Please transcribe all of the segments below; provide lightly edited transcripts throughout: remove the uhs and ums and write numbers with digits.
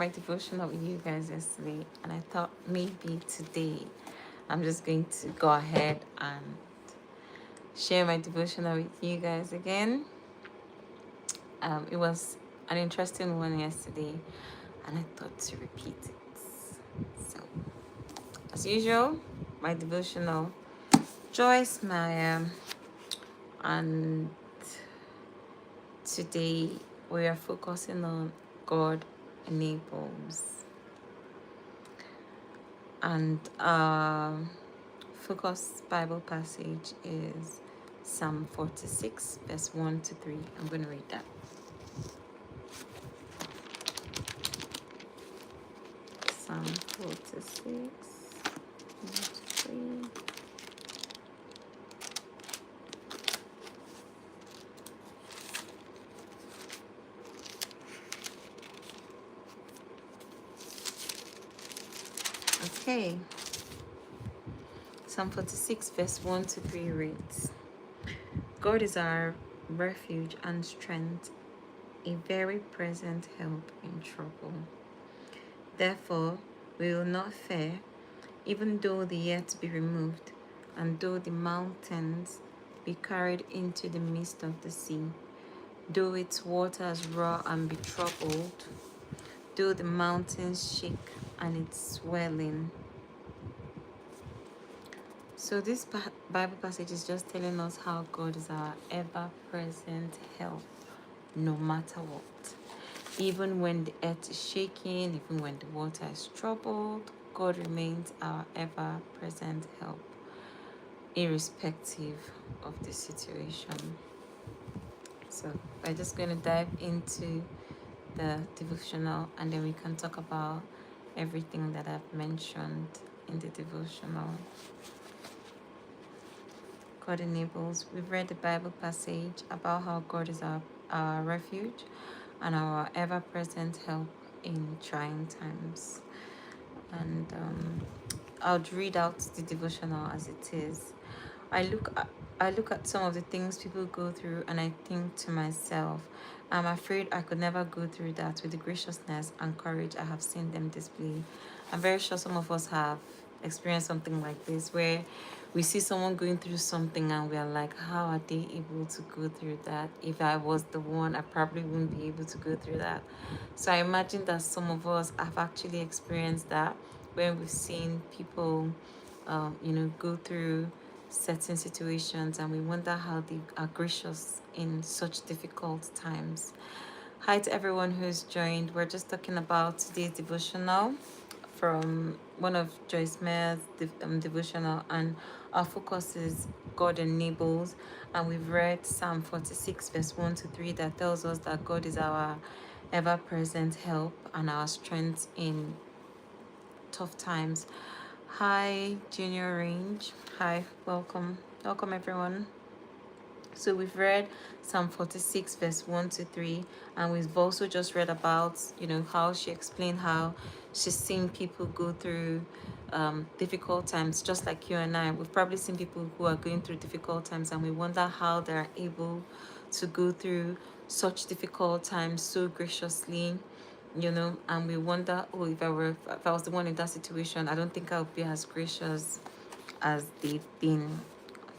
my devotional with you guys yesterday, and I thought maybe today I'm just going to go ahead and share my devotional with you guys again. It was an interesting one yesterday, and I thought to repeat it. So, as usual, my devotional, Joyce Meyer, and today we are focusing on God enables. And focus Bible passage is Psalm 46, verse 1 to 3. I'm going to read that. Psalm 46, 1 to 3. Okay. Psalm 46, verse 1 to 3 reads, God is our refuge and strength, a very present help in trouble. Therefore, we will not fear, even though the earth be removed, and though the mountains be carried into the midst of the sea, though its waters roar and be troubled, though the mountains shake and its swelling. So this Bible passage is just telling us how God is our ever-present help, no matter what. Even when the earth is shaking, even when the water is troubled, God remains our ever-present help, irrespective of the situation. So we're just going to dive into the devotional, and then we can talk about everything that I've mentioned in the devotional. God enables. We've read the Bible passage about how God is our refuge and our ever-present help in trying times. And I'll read out the devotional as it is. I look at some of the things people go through, and I think to myself, I'm afraid I could never go through that with the graciousness and courage I have seen them display. I'm very sure some of us have experienced something like this, where we see someone going through something and we are like, how are they able to go through that? If I was the one, I probably wouldn't be able to go through that. So I imagine that some of us have actually experienced that when we've seen people go through certain situations, and we wonder how they are gracious in such difficult times. Hi to everyone who's joined. We're just talking about today's devotional from one of Joyce Meyer's devotional, and our focus is God enables, and we've read Psalm 46 verse 1 to 3 that tells us that God is our ever-present help and our strength in tough times. Hi, Junior Range. Hi, welcome. Welcome, everyone. So we've read Psalm 46 verse 1 to 3, and we've also just read about, how she explained how she's seen people go through difficult times, just like you and I. We've probably seen people who are going through difficult times, and we wonder how they're able to go through such difficult times so graciously, and we wonder, oh, if I was the one in that situation, I don't think I would be as gracious as they've been.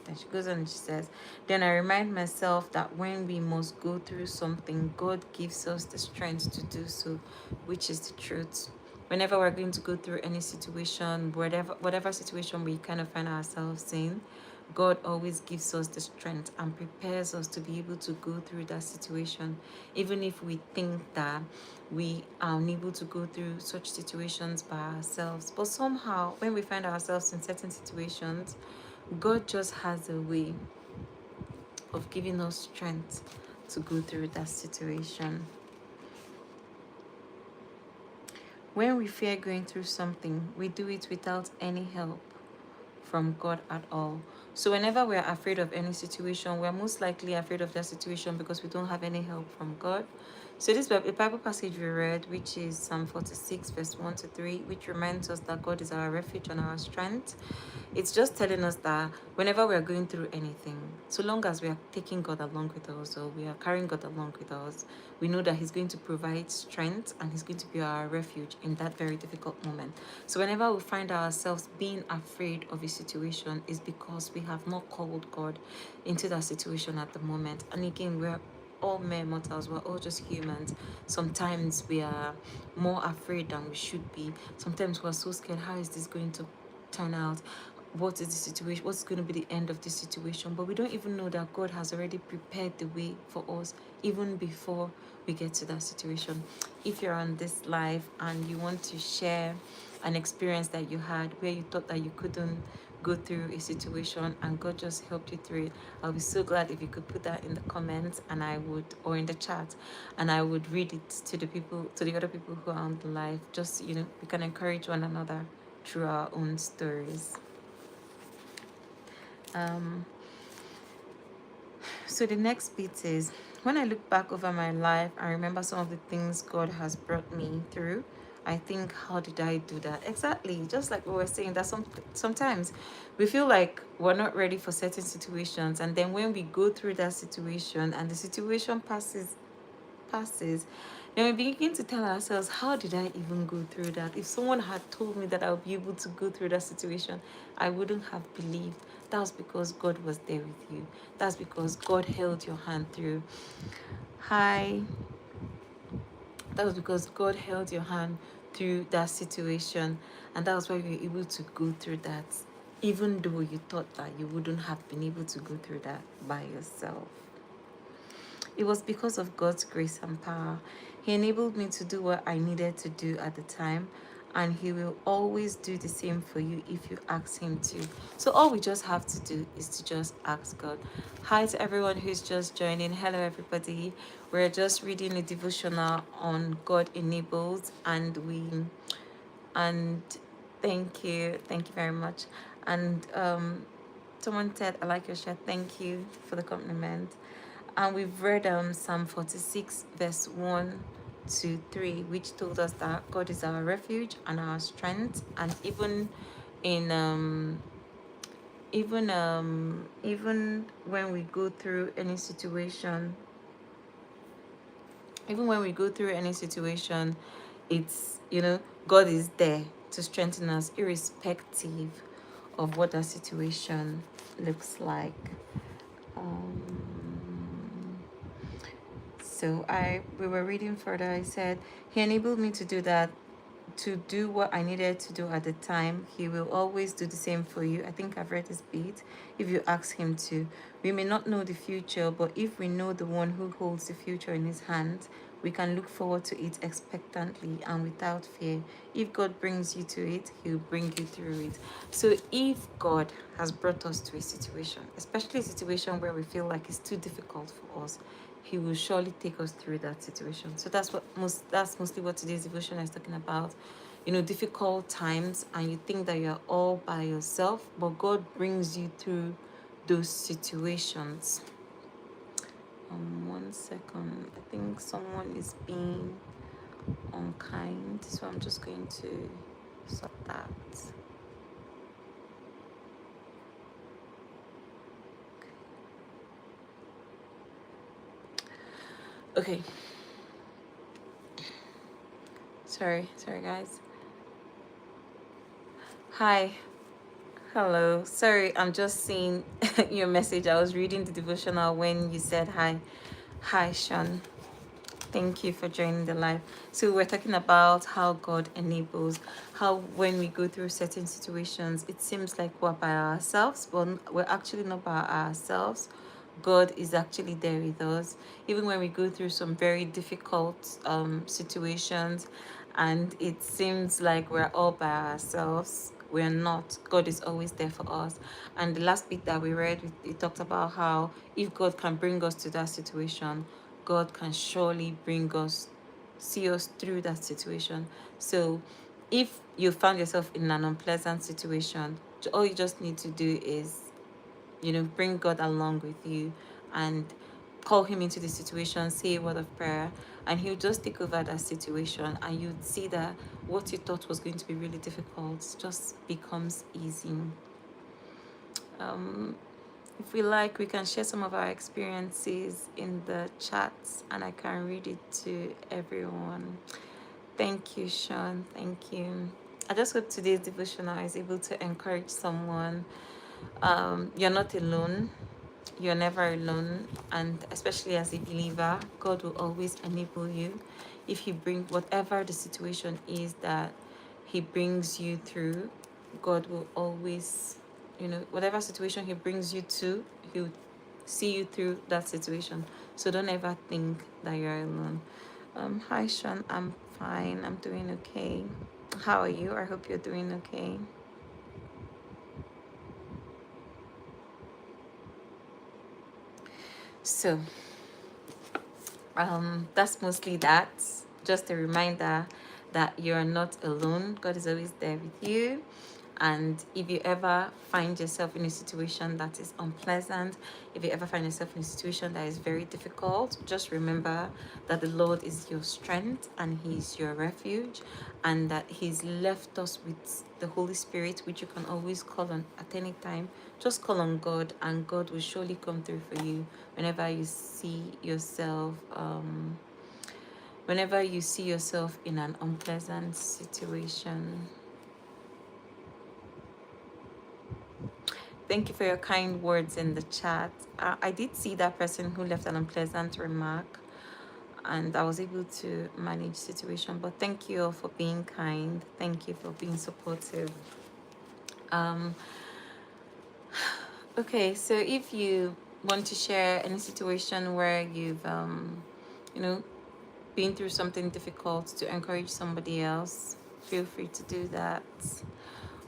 Then she goes on and she says, then I remind myself that when we must go through something, God gives us the strength to do so, which is the truth. Whenever we're going to go through any situation, whatever situation we kind of find ourselves in, God always gives us the strength and prepares us to be able to go through that situation, even if we think that we are unable to go through such situations by ourselves. But somehow, when we find ourselves in certain situations, God just has a way of giving us strength to go through that situation. When we fear going through something, we do it without any help from God at all. So whenever we're afraid of any situation, we're most likely afraid of that situation because we don't have any help from God. So this Bible passage we read, which is Psalm 46, verse 1 to 3, which reminds us that God is our refuge and our strength. It's just telling us that whenever we are going through anything, so long as we are taking God along with us, or we are carrying God along with us, we know that He's going to provide strength and He's going to be our refuge in that very difficult moment. So whenever we find ourselves being afraid of a situation, is because we have not called God into that situation at the moment. And again, we're all mere mortals, we're all just humans. Sometimes we are more afraid than we should be. Sometimes we're so scared, how is this going to turn out? What is the situation? What's going to be the end of this situation? But we don't even know that God has already prepared the way for us even before we get to that situation. If you're on this live and you want to share an experience that you had where you thought that you couldn't go through a situation and God just helped you through it, I'll be so glad if you could put that in the comments, and I would, or in the chat, and I would read it to the people, to the other people who are on the live. Just, we can encourage one another through our own stories. um So the next bit is, when I look back over my life and remember some of the things God has brought me through, I think, how did I do that? Exactly, just like we were saying, that sometimes we feel like we're not ready for certain situations, and then when we go through that situation and the situation passes, then we begin to tell ourselves, how did I even go through that? If someone had told me that I would be able to go through that situation, I wouldn't have believed. That was because God was there with you. That's because God held your hand through. Hi. That was because God held your hand through that situation. And that was why you were able to go through that, even though you thought that you wouldn't have been able to go through that by yourself. It was because of God's grace and power. He enabled me to do what I needed to do at the time, and He will always do the same for you if you ask Him to. So all we just have to do is to just ask God. Hi to everyone who's just joining. Hello, everybody. We're just reading a devotional on God enables, and thank you very much. And someone said, I like your shirt. Thank you for the compliment. And we've read Psalm 46, verse 1 to 3, which told us that God is our refuge and our strength. And even when we go through any situation, it's, God is there to strengthen us, irrespective of what that situation looks like. So we were reading further. I said, He enabled me to do that, to do what I needed to do at the time. He will always do the same for you. I think I've read this bit. If you ask Him to. We may not know the future, but if we know the one who holds the future in His hands, we can look forward to it expectantly and without fear. If God brings you to it, He'll bring you through it. So if God has brought us to a situation, especially a situation where we feel like it's too difficult for us, He will surely take us through that situation. So that's mostly what today's devotion is talking about. Difficult times, and you think that you're all by yourself, but God brings you through those situations. 1 second. I think someone is being unkind, so I'm just going to sort that. Okay. Sorry guys. Hi. Hello. Sorry, I'm just seeing your message. I was reading the devotional when you said hi. Hi, Sean. Thank you for joining the live. So we're talking about how God enables, how when we go through certain situations, it seems like we're by ourselves, but we're actually not by ourselves. God is actually there with us. Even when we go through some very difficult situations and it seems like we're all by ourselves, we're not. God is always there for us. And the last bit that we read, it talked about how if God can bring us to that situation, God can surely see us through that situation. So if you found yourself in an unpleasant situation, all you just need to do is, bring God along with you and call Him into the situation, say a word of prayer, and he'll just take over that situation, and you'd see that what you thought was going to be really difficult just becomes easy. um, if we like, we can share some of our experiences in the chats and I can read it to everyone. Thank you, Sean. Thank you. I just hope today's devotional is able to encourage someone. You're not alone. You're never alone. And especially as a believer, God will always enable you. If He brings whatever the situation is that He brings you through, God will always, whatever situation He brings you to, He'll see you through that situation. So don't ever think that you're alone. Hi, Sean. I'm fine. I'm doing okay. How are you? I hope you're doing okay. So, that's mostly that. Just a reminder that you're not alone. God is always there with you. And if you ever find yourself in a situation that is unpleasant, if you ever find yourself in a situation that is very difficult, just remember that the Lord is your strength and He's your refuge, and that He's left us with the Holy Spirit, which you can always call on at any time. Just call on God, and God will surely come through for you whenever you see yourself. Whenever you see yourself in an unpleasant situation. Thank you for your kind words in the chat. I did see that person who left an unpleasant remark, and I was able to manage situation. But thank you all for being kind. Thank you for being supportive. Um, okay, so if you want to share any situation where you've you know been through something difficult to encourage somebody else, feel free to do that.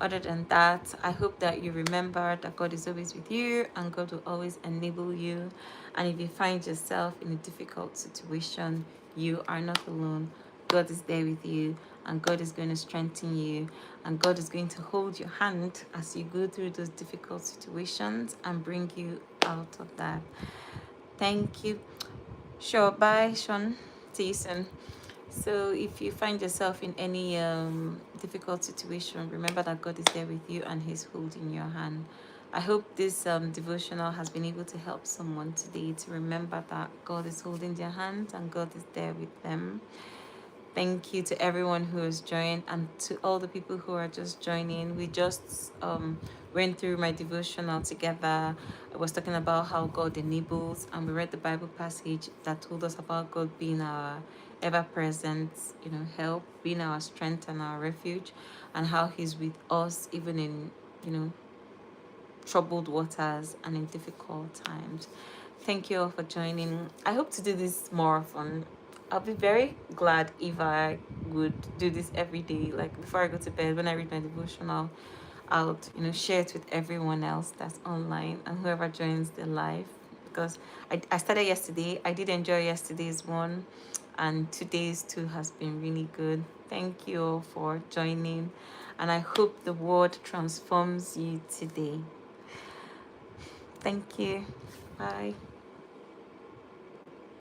Other than that, I hope that you remember that God is always with you and God will always enable you. And if you find yourself in a difficult situation, you are not alone. God is there with you and God is going to strengthen you and God is going to hold your hand as you go through those difficult situations and bring you out of that. Thank you. Sure. Bye, Sean. See you soon. So if you find yourself in any difficult situation, remember that God is there with you and He's holding your hand. I hope this devotional has been able to help someone today to remember that God is holding their hand and God is there with them. Thank you to everyone who has joined and to all the people who are just joining. We just went through my devotional together. I was talking about how God enables, and we read the Bible passage that told us about God being our ever-present, help, being our strength and our refuge, and how He's with us even in, troubled waters and in difficult times. Thank you all for joining. I hope to do this more often. I'll be very glad if I would do this every day. Like before I go to bed, when I read my devotional, I'll share it with everyone else that's online and whoever joins the live. Because I started yesterday. I did enjoy yesterday's one, and today's too has been really good. Thank you all for joining, and I hope the word transforms you today. Thank you. Bye.